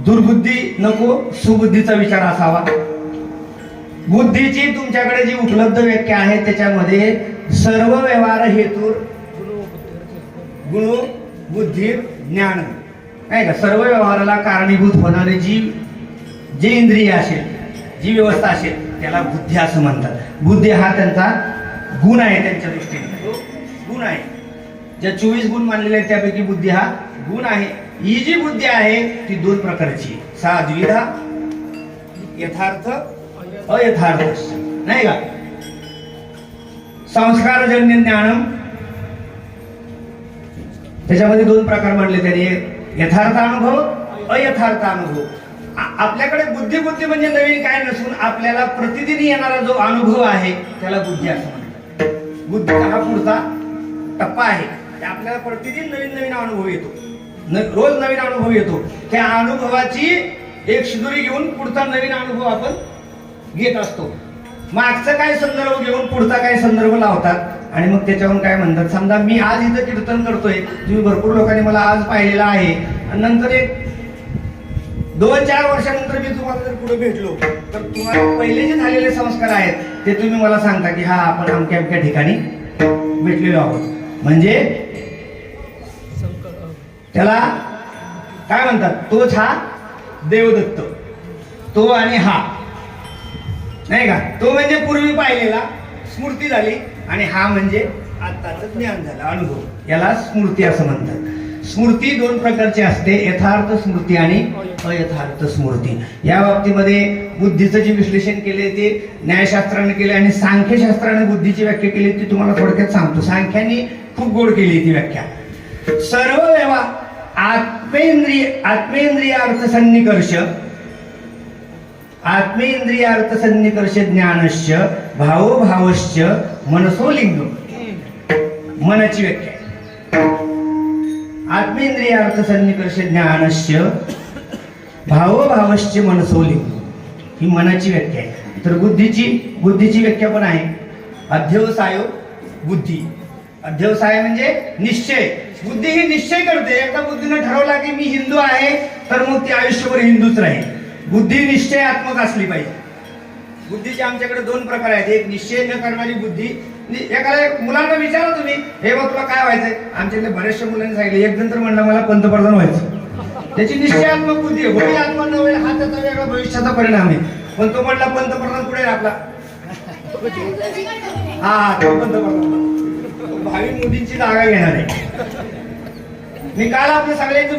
दुर्बुद्धी नको, सुबुद्धीचा विचार असावा. बुद्धीची तुमच्याकडे जी उपलब्ध व्याख्या आहे त्याच्यामध्ये सर्व व्यवहार हेतू गुण बुद्धी ज्ञान नाही का, सर्व व्यवहाराला कारणीभूत होणारी जी इंद्रिय असेल, जी व्यवस्था असेल त्याला बुद्धी असं म्हणतात. बुद्धी हा त्यांचा गुण आहे, त्यांच्या दृष्टीने तो गुण आहे. ज्या 24 गुण मानलेले आहेत त्यापैकी बुद्धी हा गुण आहे. ही जी बुद्धी आहे ती दोन प्रकारची, साद्विधा, यथार्थ अयथार्थ नाही का. संस्कारजन्य ज्ञानम त्याच्यामध्ये दोन प्रकार मानले त्यांनी, यथार्थ अनुभव, अयथार्थ अनुभव. आपल्याकडे बुद्धी म्हणजे नवीन काय नसून आपल्याला प्रतिदिन येणारा जो अनुभव आहे त्याला बुद्धी असं म्हणतात. बुद्धीचा हा पुढचा टप्पा आहे. आपल्याला प्रतिदिन नवीन अनुभव येतो, रोज नवीन अनुभव येतो. त्या अनुभवाची एक शिदोरी घेऊन पुढचा नवीन अनुभव आपण घेत असतो. मागचा काय संदर्भ घेऊन पुढचा काय संदर्भ लावतात आणि मग त्याच्यावरून काय म्हणतात. समजा मी आज इथं कीर्तन करतोय, तुम्ही भरपूर लोकांनी मला आज पाहिलेला आहे आणि नंतर एक 2-4 वर्षानंतर मी तुम्हाला जर पुढे भेटलो तर तुम्हाला पहिले जे झालेले संस्कार आहेत ते तुम्ही मला सांगता की हा आपण अमक्या ठिकाणी भेटलेलो आहोत. म्हणजे त्याला काय म्हणतात, तोच हा देवदत्त, तो आणि हा नाही का. तो म्हणजे पूर्वी पाहिलेला स्मृती झाली आणि हा म्हणजे आत्ताच ज्ञान झालं, अनुभव. याला स्मृती असं म्हणतात. स्मृती दोन प्रकारची असते, यथार्थ स्मृती आणि अयथार्थ स्मृती. या बाबतीमध्ये बुद्धीचं जे विश्लेषण केले ते न्यायशास्त्राने केले आणि सांख्यशास्त्राने बुद्धीची व्याख्या केली ती तुम्हाला थोडक्यात सांगतो. सांख्याने खूप गोड केली ती व्याख्या. सर्व व्यवहार आत्मेंद्रिय अर्थसन्निकर्ष ज्ञानश्च भावोभावश्च मनसोलिंग. मनाची व्याख्या आत्मेंद्रिय अर्थसन्निकर्ष ज्ञानश्च भावोभावश्च मनसोलिंग, ही मनाची व्याख्या आहे. तर बुद्धीची व्याख्या पण आहे. अध्यवसायो बुद्धी. अध्यवसाय म्हणजे निश्चय. बुद्धी ही निश्चय करते. एकदा बुद्धीने ठरवला की मी हिंदू आहे तर मग ती आयुष्यभर हिंदूच राहील. बुद्धी निश्चयात्मक असली पाहिजे. बुद्धीचे आमच्याकडे दोन प्रकार आहेत. एक निश्चय न करणारी बुद्धी. एखाद्या मुलांना विचारा तुम्ही, हे बघ तुला काय व्हायचंय. आमच्याकडे बऱ्याचशा मुलांनी सांगितलं, एक जण तर म्हणला मला पंतप्रधान व्हायचं. त्याची निश्चयात्मक बुद्धी आहे. होईल आत्मा न होईल हा त्याचा वेगळा भविष्याचा परिणाम आहे. पण तो म्हणला पंतप्रधान कुठे आहे आपला, हा तो पंतप्रधान भावी मोदींची जागा घेणार आहे. मी काल आपल्या सगळ्यांची